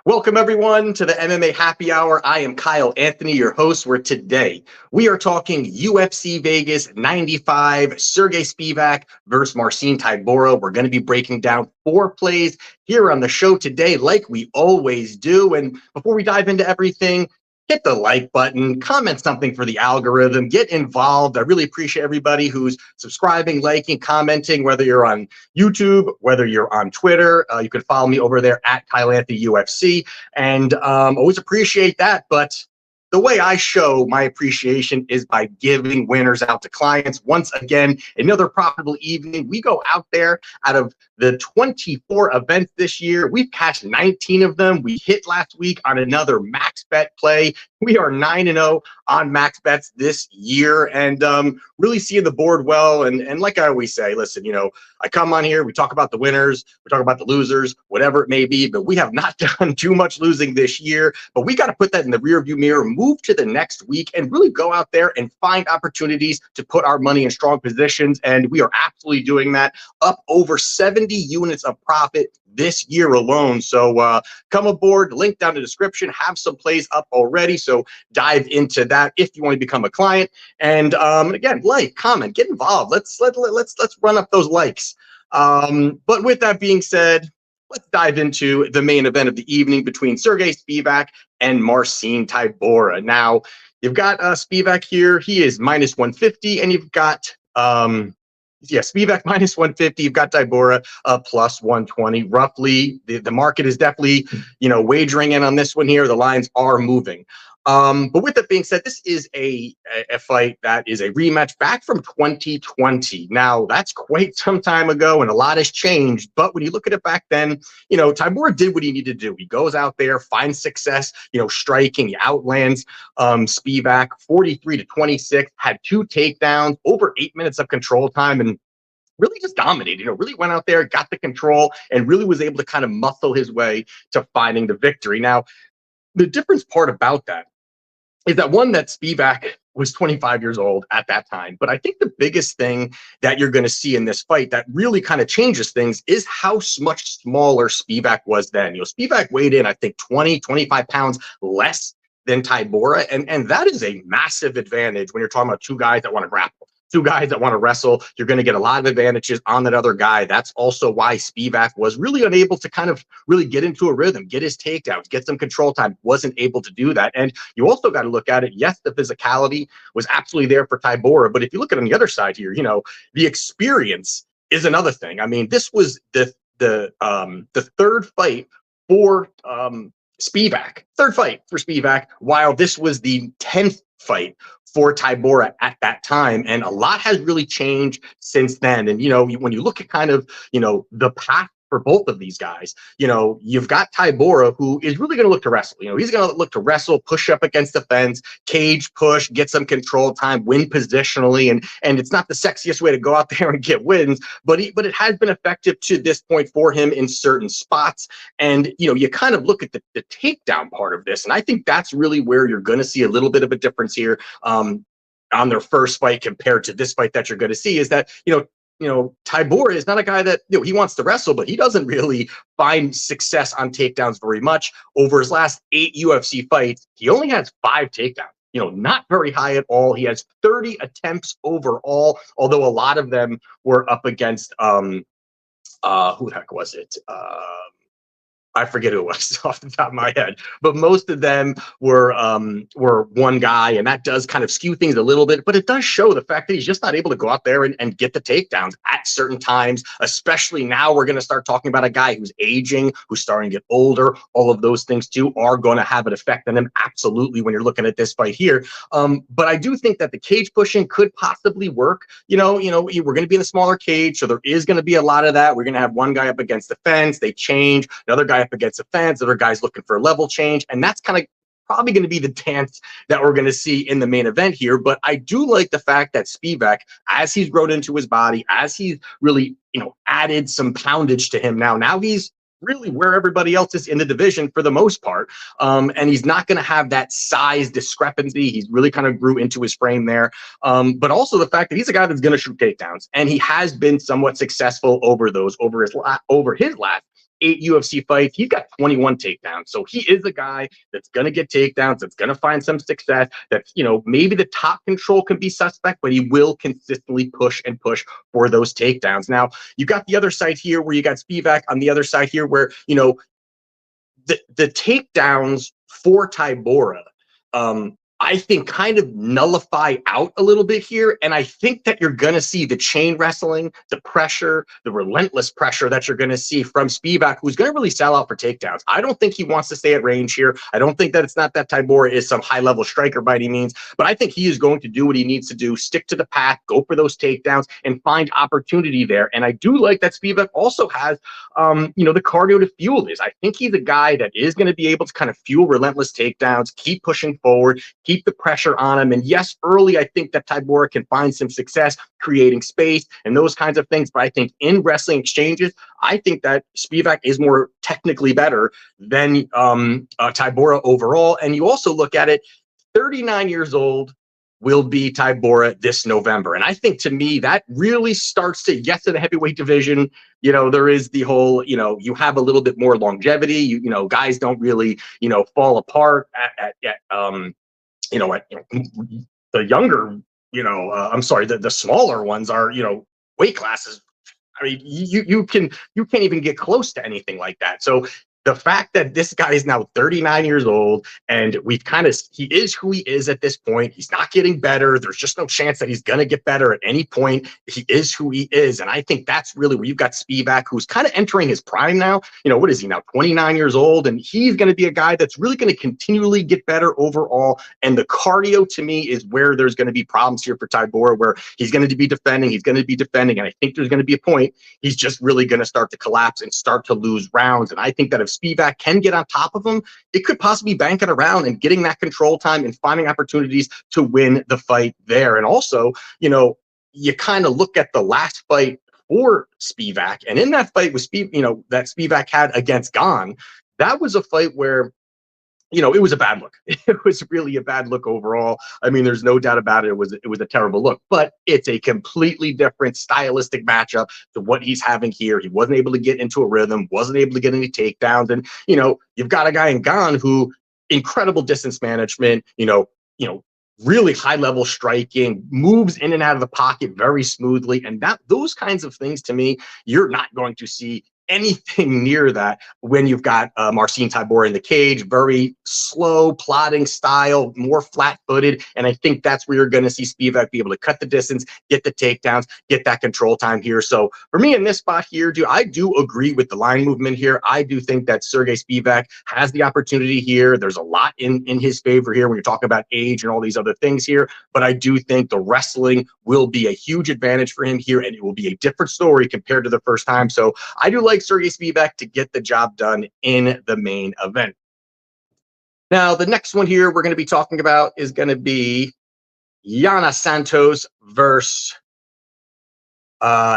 Welcome, everyone, to the MMA Happy Hour. I am Kyle Anthony, your host, where today we are talking UFC Vegas 95, Serghei Spivac versus Marcin Tybura. We're going to be breaking down 4 plays here on the show today, like we always do. And before we dive into everything, hit the like button, comment something for the algorithm, get involved. I really appreciate everybody who's subscribing, liking, commenting, whether you're on YouTube, whether you're on Twitter. You can follow me over there at Kyle Anthony UFC, and always appreciate that. But the way I show my appreciation is by giving winners out to clients. Once again, another profitable evening. We go out there. Out of the 24 events this year, we've cashed 19 of them. We hit last week on another max bet play. We are 9-0 on max bets this year, and really seeing the board well. And like I always say, listen, I come on here, we talk about the winners, we talk about the losers, whatever it may be, but we have not done too much losing this year. But we got to put that in the rearview mirror, move to the next week, and really go out there and find opportunities to put our money in strong positions. And we are absolutely doing that, up over 70 units of profit this year alone. So come aboard, link down in the description, have some plays up already. So dive into that if you want to become a client. And again, like, comment, get involved. Let's run up those likes. But with that being said, let's dive into the main event of the evening between Serghei Spivac and Marcin Tybura. Now, you've got Spivac here. He is minus 150, and you've got Spivac minus 150. You've got Tybura plus 120. Roughly, the market is definitely wagering in on this one here. The lines are moving. But with that being said, this is a fight that is a rematch back from 2020. Now, that's quite some time ago, and a lot has changed. But when you look at it back then, Tybura did what he needed to do. He goes out there, finds success, striking. He outlands Spivac 43-26, had 2 takedowns, over 8 minutes of control time, and really just dominated, really went out there, got the control, and really was able to kind of muscle his way to finding the victory. Now, the difference part about that is that Spivac was 25 years old at that time. But I think the biggest thing that you're going to see in this fight that really kind of changes things is how much smaller Spivac was then. Spivac weighed in, I think, 25 pounds less than Tybura. And that is a massive advantage when you're talking about 2 guys that want to grapple. 2 guys that want to wrestle. You're going to get a lot of advantages on that other guy. That's also why Spivac was really unable to kind of really get into a rhythm, get his takedowns, get some control time, wasn't able to do that. And you also got to look at it. Yes, the physicality was absolutely there for Tybura, but if you look at it on the other side here, the experience is another thing. I mean, this was the 3rd fight for Spivac. 3rd fight for Spivac, while this was the 10th fight for Tybura at that time. And a lot has really changed since then. And, when you look at kind of, the path for both of these guys, you've got Tybura, who is really going to look to wrestle. He's going to look to wrestle, push up against the fence, cage push, get some control time, win positionally. And it's not the sexiest way to go out there and get wins, but it has been effective to this point for him in certain spots. And, you kind of look at the takedown part of this. And I think that's really where you're going to see a little bit of a difference here on their first fight compared to this fight that you're going to see is that, Tybura is not a guy that, he wants to wrestle, but he doesn't really find success on takedowns very much. Over his last 8 UFC fights, he only has 5 takedowns. Not very high at all. He has 30 attempts overall, although a lot of them were up against, who the heck was it? I forget who it was off the top of my head, but most of them were one guy, and that does kind of skew things a little bit, but it does show the fact that he's just not able to go out there and get the takedowns at certain times, especially now we're going to start talking about a guy who's aging, who's starting to get older. All of those things too are going to have an effect on him, absolutely, when you're looking at this fight here. But I do think that the cage pushing could possibly work. We're going to be in a smaller cage, so there is going to be a lot of that. We're going to have one guy up against the fence, they change, another guy up against the fence, other guys looking for a level change, and that's kind of probably going to be the dance that we're going to see in the main event here. But I do like the fact that Spivac, as he's grown into his body, as he's really, added some poundage to him now he's really where everybody else is in the division for the most part. And he's not going to have that size discrepancy. He's really kind of grew into his frame there. But also the fact that he's a guy that's going to shoot takedowns, and he has been somewhat successful over his last 8 UFC fights, he's got 21 takedowns. So he is a guy that's going to get takedowns, that's going to find some success, that's, maybe the top control can be suspect, but he will consistently push and push for those takedowns. Now, you got the other side here where you got Spivac on the other side here where, the takedowns for Tybura, I think kind of nullify out a little bit here. And I think that you're going to see the chain wrestling, the pressure, the relentless pressure that you're going to see from Spivac, who's going to really sell out for takedowns. I don't think he wants to stay at range here. I don't think that it's not that Tybura is some high-level striker by any means, but I think he is going to do what he needs to do, stick to the path, go for those takedowns, and find opportunity there. And I do like that Spivac also has, the cardio to fuel this. I think he's a guy that is going to be able to kind of fuel relentless takedowns, keep pushing forward, keep the pressure on him. And yes, early, I think that Tybura can find some success creating space and those kinds of things. But I think in wrestling exchanges, I think that Spivac is more technically better than Tybura overall. And you also look at it, 39 years old will be Tybura this November. And I think to me, that really starts to, yes, in the heavyweight division, there is the whole, you have a little bit more longevity, guys don't really, fall apart at the younger, I'm sorry, the smaller ones are, weight classes. I mean, you can't even get close to anything like that. So the fact that this guy is now 39 years old and he is who he is at this point. He's not getting better. There's just no chance that he's going to get better at any point. He is who he is. And I think that's really where you've got Spivac, who's kind of entering his prime now. What is he now? 29 years old. And he's going to be a guy that's really going to continually get better overall. And the cardio to me is where there's going to be problems here for Tybura, where he's going to be defending. And I think there's going to be a point he's just really going to start to collapse and start to lose rounds. And I think that if Spivac can get on top of him, it could possibly bank it around and getting that control time and finding opportunities to win the fight there. And also, you kind of look at the last fight for Spivac, and in that fight with that Spivac had against Gane, that was a fight where it was a bad look. It was really a bad look overall. I mean, there's no doubt about it. It was a terrible look, but it's a completely different stylistic matchup to what he's having here. He wasn't able to get into a rhythm, wasn't able to get any takedowns. And, you've got a guy in Gane who incredible distance management, really high level striking, moves in and out of the pocket very smoothly. And those kinds of things, to me, you're not going to see anything near that when you've got Marcin Tybura in the cage. Very slow, plodding style, more flat-footed, and I think that's where you're going to see Spivac be able to cut the distance, get the takedowns, get that control time here. So for me in this spot here, I do agree with the line movement here. I do think that Serghei Spivac has the opportunity here. There's a lot in his favor here when you're talking about age and all these other things here, but I do think the wrestling will be a huge advantage for him here, and it will be a different story compared to the first time. So I do like Serghei Spivac to get the job done in the main event. Now, the next one here we're going to be talking about is going to be Yana Santos versus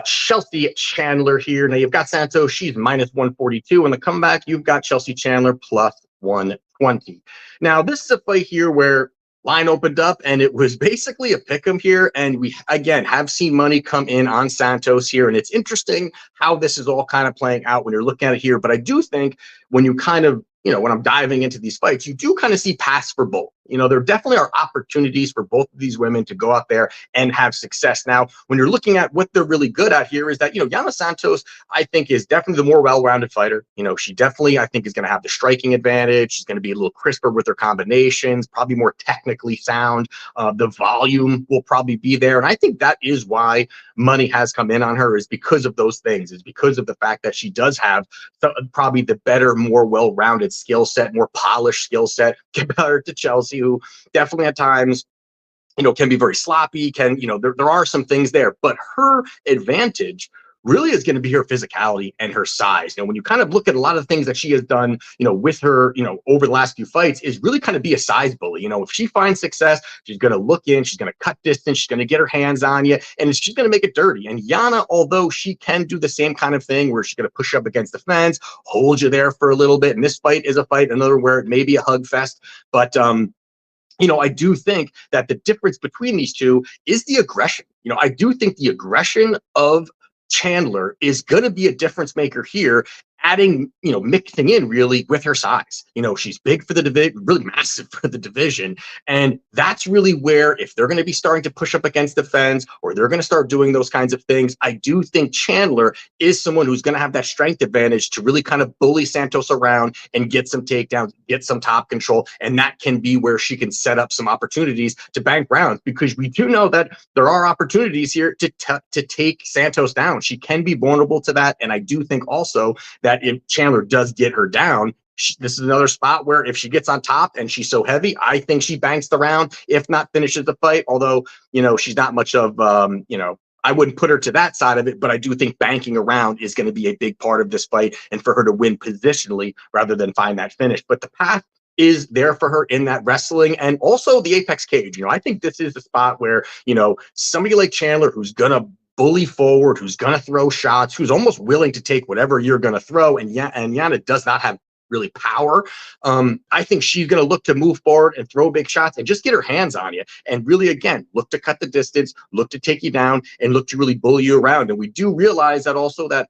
Chelsea Chandler here. Now, you've got Santos. She's minus 142. On the comeback, you've got Chelsea Chandler plus 120. Now, this is a fight here where line opened up and it was basically a pick'em here. And we, again, have seen money come in on Santos here. And it's interesting how this is all kind of playing out when you're looking at it here. But I do think when you kind of, when I'm diving into these fights, you do kind of see paths for both. There definitely are opportunities for both of these women to go out there and have success. Now, when you're looking at what they're really good at here is that, Yana Santos, I think, is definitely the more well-rounded fighter. She definitely, I think, is going to have the striking advantage. She's going to be a little crisper with her combinations, probably more technically sound. The volume will probably be there. And I think that is why money has come in on her, is because of those things, is because of the fact that she does have probably the better, more well-rounded skill set, more polished skill set compared to Chelsea, who definitely at times, can be very sloppy, there are some things there, but her advantage really is going to be her physicality and her size. When you kind of look at a lot of the things that she has done, with her, over the last few fights, is really kind of be a size bully. If she finds success, she's going to look in, she's going to cut distance, she's going to get her hands on you, and she's going to make it dirty. And Yana, although she can do the same kind of thing where she's going to push up against the fence, hold you there for a little bit, and this fight is a fight, another where it may be a hug fest, but I do think that the difference between these two is the aggression. I do think the aggression of Chandler is going to be a difference maker here. adding, mixing in really with her size. She's big for the division, really massive for the division. And that's really where, if they're going to be starting to push up against the fence or they're going to start doing those kinds of things, I do think Chandler is someone who's going to have that strength advantage to really kind of bully Santos around and get some takedowns, get some top control. And that can be where she can set up some opportunities to bank rounds, because we do know that there are opportunities here to take Santos down. She can be vulnerable to that. And I do think also that if Chandler does get her down, this is another spot where if she gets on top and she's so heavy, I think she banks the round, if not finishes the fight. Although, she's not much of, I wouldn't put her to that side of it, but I do think banking around is going to be a big part of this fight and for her to win positionally rather than find that finish. But the path is there for her in that wrestling and also the apex cage. I think this is the spot where, somebody like Chandler, who's going to bully forward, who's going to throw shots, who's almost willing to take whatever you're going to throw. And Yana does not have really power. I think she's going to look to move forward and throw big shots and just get her hands on you. And really, again, look to cut the distance, look to take you down, and look to really bully you around. And we do realize that also that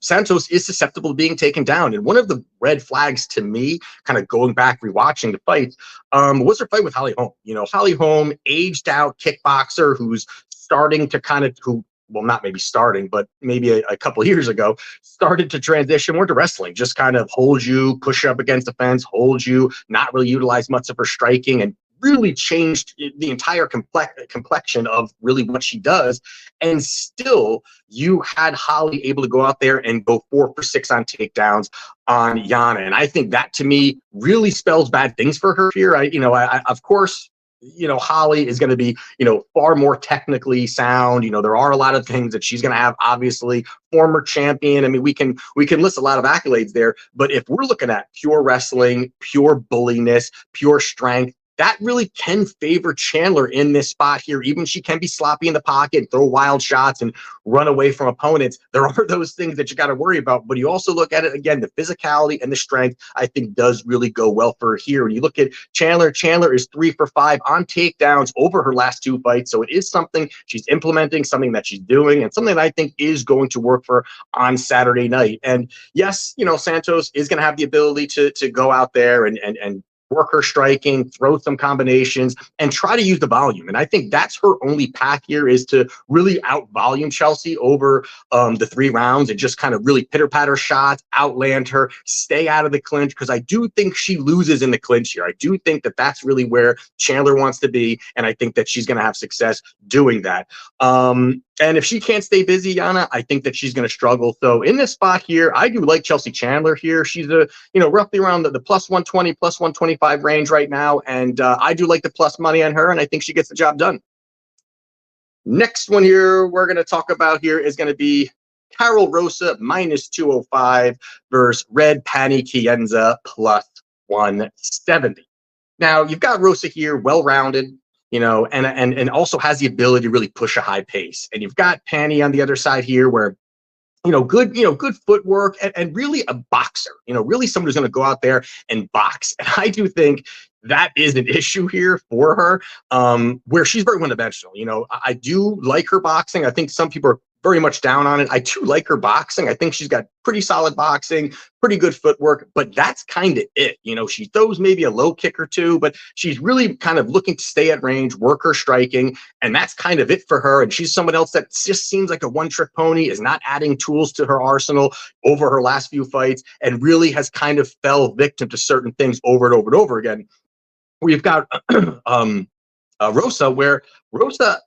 Santos is susceptible to being taken down. And one of the red flags to me, kind of going back, rewatching the fights, was her fight with Holly Holm. Holly Holm, aged out kickboxer who's starting to not maybe starting, but maybe a couple of years ago, started to transition more to wrestling, just kind of hold you, push you up against the fence, hold you, not really utilize much of her striking, and really changed the entire complexion of really what she does. And still, you had Holly able to go out there and go 4 for 6 on takedowns on Yana. And I think that, to me, really spells bad things for her here. Of course, Holly is going to be, far more technically sound. There are a lot of things that she's going to have, obviously, former champion. I mean, we can list a lot of accolades there, but if we're looking at pure wrestling, pure bulliness, pure strength, that really can favor Chandler in this spot here. Even she can be sloppy in the pocket and throw wild shots and run away from opponents. There are those things that you got to worry about, but you also look at it again, the physicality and the strength, I think, does really go well for her here. When you look at Chandler is 3 for 5 on takedowns over her last 2 fights. So it is something she's implementing, something that she's doing, and something that I think is going to work for her on Saturday night. And yes, Santos is going to have the ability to go out there and work her striking, throw some combinations, and try to use the volume. And I think that's her only path here, is to really out-volume Chelsea over the 3 rounds and just kind of really pitter-patter shots, outland her, stay out of the clinch, because I do think she loses in the clinch here. I do think that that's really where Chandler wants to be, and I think that she's going to have success doing that. And if she can't stay busy, Yana, I think that she's going to struggle. So in this spot here, I do like Chelsea Chandler here. She's roughly around the plus 120, plus 125 range right now. And I do like the plus money on her, and I think she gets the job done. Next one here we're going to talk about here is going to be Karol Rosa minus 205 versus Red Pannie Kianzad plus 170. Now, you've got Rosa here, well-rounded, and also has the ability to really push a high pace. And you've got Pannie on the other side here, where, good footwork and really a boxer, really someone who's going to go out there and box. And I do think that is an issue here for her, where she's very one-dimensional. I do like her boxing. I think some people are very much down on it. I do like her boxing. I think she's got pretty solid boxing, pretty good footwork, but that's kind of it. She throws maybe a low kick or two, but she's really kind of looking to stay at range, work her striking, and that's kind of it for her. And she's someone else that just seems like a one-trick pony, is not adding tools to her arsenal over her last few fights, and really has kind of fell victim to certain things over and over and over again. We've got Rosa, where Rosa,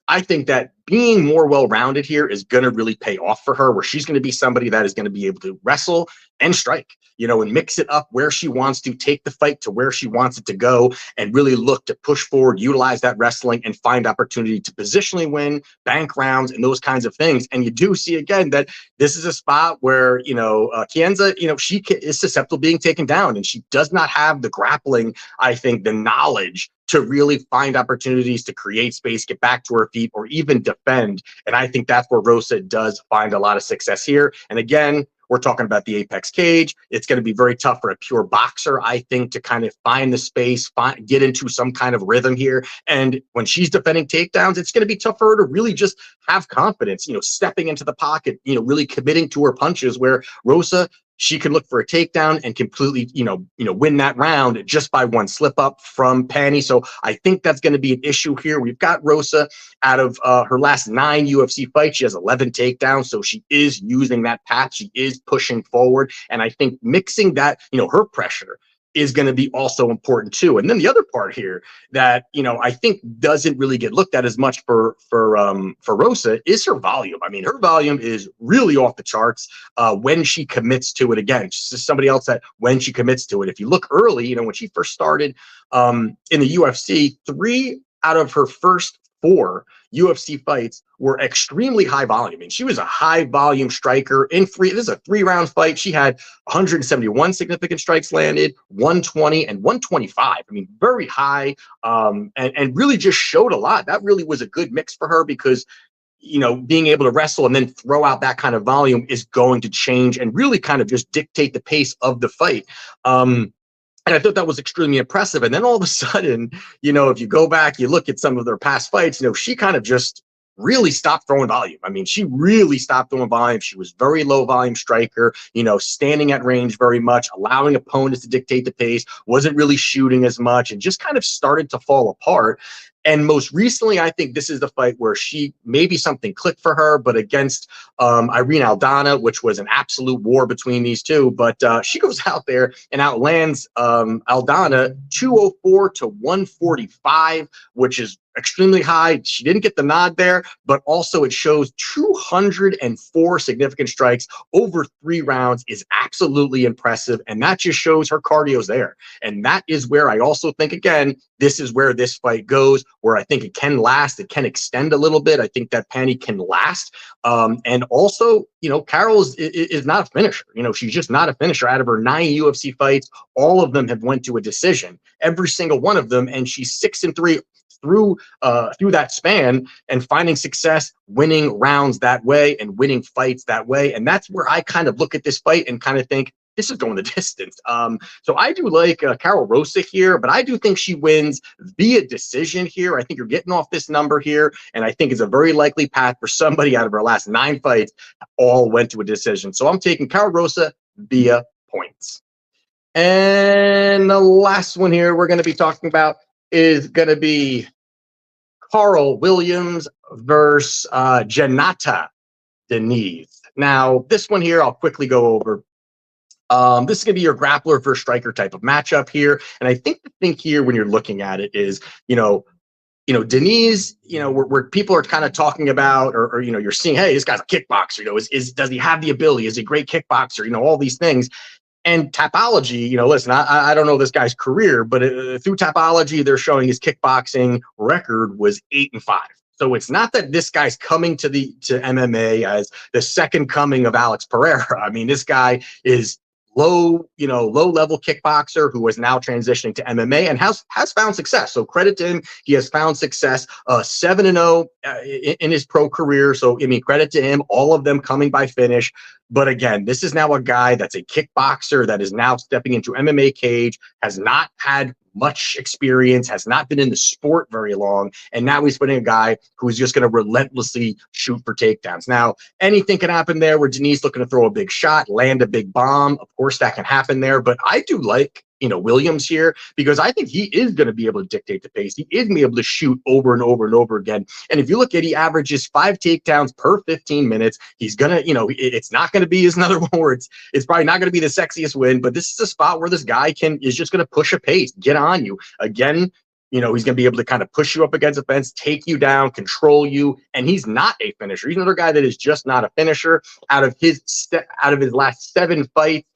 I think that being more well-rounded here is going to really pay off for her, where she's going to be somebody that is going to be able to wrestle and strike, and mix it up where she wants to, take the fight to where she wants it to go, and really look to push forward, utilize that wrestling, and find opportunity to positionally win, bank rounds, and those kinds of things. And you do see, again, that this is a spot where, Kianzad, she is susceptible to being taken down, and she does not have the grappling, I think, the knowledge to really find opportunities to create space, get back to her feet, or even defend. And I think that's where Rosa does find a lot of success here. And again, we're talking about the apex cage. It's going to be very tough for a pure boxer, I think, to kind of find the space, get into some kind of rhythm here. And when she's defending takedowns, it's going to be tough for her to really just have confidence, stepping into the pocket, really committing to her punches, where Rosa, she can look for a takedown and completely, win that round just by one slip up from Pannie. So I think that's going to be an issue here. We've got Rosa out of her last 9 UFC fights. She has 11 takedowns. So she is using that path. She is pushing forward. And I think mixing that, her pressure is going to be also important too. And then the other part here that, I think doesn't really get looked at as much for Rosa is her volume. I mean, her volume is really off the charts when she commits to it. Again, she's just somebody else that when she commits to it. If you look early, when she first started in the UFC, 3 out of her first 4 UFC fights were extremely high volume. I mean, she was a high volume striker this is a 3-round fight. She had 171 significant strikes landed, 120 and 125. I mean, very high, and really just showed a lot. That really was a good mix for her because, being able to wrestle and then throw out that kind of volume is going to change and really kind of just dictate the pace of the fight. And I thought that was extremely impressive. And then all of a sudden, if you go back, you look at some of their past fights, she kind of just really stopped throwing volume. I mean, she really stopped throwing volume. She was very low volume striker, standing at range very much, allowing opponents to dictate the pace, wasn't really shooting as much, and just kind of started to fall apart. And most recently, I think this is the fight where maybe something clicked for her, but against Irene Aldana, which was an absolute war between these two. But she goes out there and outlands Aldana 204 to 145, which is extremely high. She didn't get the nod there, but also it shows 204 significant strikes over 3 rounds is absolutely impressive. And that just shows her cardio's there. And that is where I also think, again, this is where this fight goes, where I think it can last. It can extend a little bit. I think that Pannie can last. And also, Karol is not a finisher. She's just not a finisher. Out of her 9 UFC fights, all of them have went to a decision, every single one of them. And she's 6-3 through that span, and finding success, winning rounds that way and winning fights that way. And that's where I kind of look at this fight and kind of think, this is going the distance. So I do like Karol Rosa here, but I do think she wins via decision here. I think you're getting off this number here, and I think it's a very likely path for somebody out of her last 9 fights all went to a decision. So I'm taking Karol Rosa via points. And the last one here we're going to be talking about is going to be Karl Williams versus Jhonata Diniz. Now, this one here, I'll quickly go over. This is going to be your grappler versus striker type of matchup here. And I think the thing here when you're looking at it is, Diniz, where people are kind of talking about, or you're seeing, hey, this guy's a kickboxer, does he have the ability? Is he a great kickboxer? All these things. And Tapology, listen, I don't know this guy's career, but through Tapology, they're showing his kickboxing record was 8-5. So it's not that this guy's coming to MMA as the second coming of Alex Pereira. I mean, this guy is low level kickboxer who is now transitioning to MMA and has found success. So credit to him. He has found success, 7-0 in his pro career. So, credit to him, all of them coming by finish. But again, this is now a guy that's a kickboxer that is now stepping into MMA cage, has not had much experience, has not been in the sport very long, and now he's putting a guy who's just going to relentlessly shoot for takedowns. Now, anything can happen there where Diniz looking to throw a big shot, land a big bomb. Of course, that can happen there, but I do like Williams here, because I think he is going to be able to dictate the pace. He is going to be able to shoot over and over and over again. And if you look at, he averages 5 takedowns per 15 minutes. He's going to, it's not going to be another one where it's probably not going to be the sexiest win, but this is a spot where this guy is just going to push a pace, get on you. Again, he's going to be able to kind of push you up against the fence, take you down, control you. And he's not a finisher. He's another guy that is just not a finisher. Out of his last 7 fights,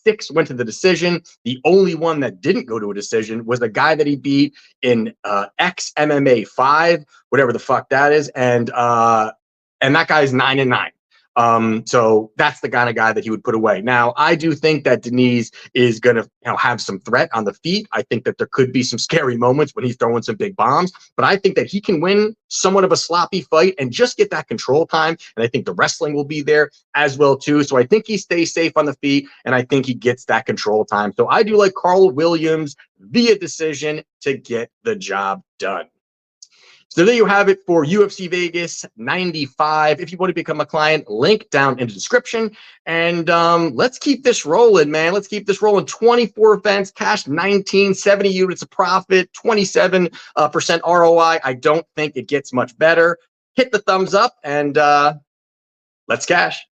6 went to the decision. The only one that didn't go to a decision was the guy that he beat in XMMA 5, whatever the fuck that is. And that guy's 9-9. So that's the kind of guy that he would put away. Now, I do think that Diniz is going to have some threat on the feet. I think that there could be some scary moments when he's throwing some big bombs, but I think that he can win somewhat of a sloppy fight and just get that control time. And I think the wrestling will be there as well, too. So I think he stays safe on the feet, and I think he gets that control time. So I do like Karl Williams via decision to get the job done. So there you have it for UFC Vegas 95. If you want to become a client, link down in the description. And let's keep this rolling, man. Let's keep this rolling. 24 events, cash 19, 70 units of profit, 27% ROI. I don't think it gets much better. Hit the thumbs up and let's cash.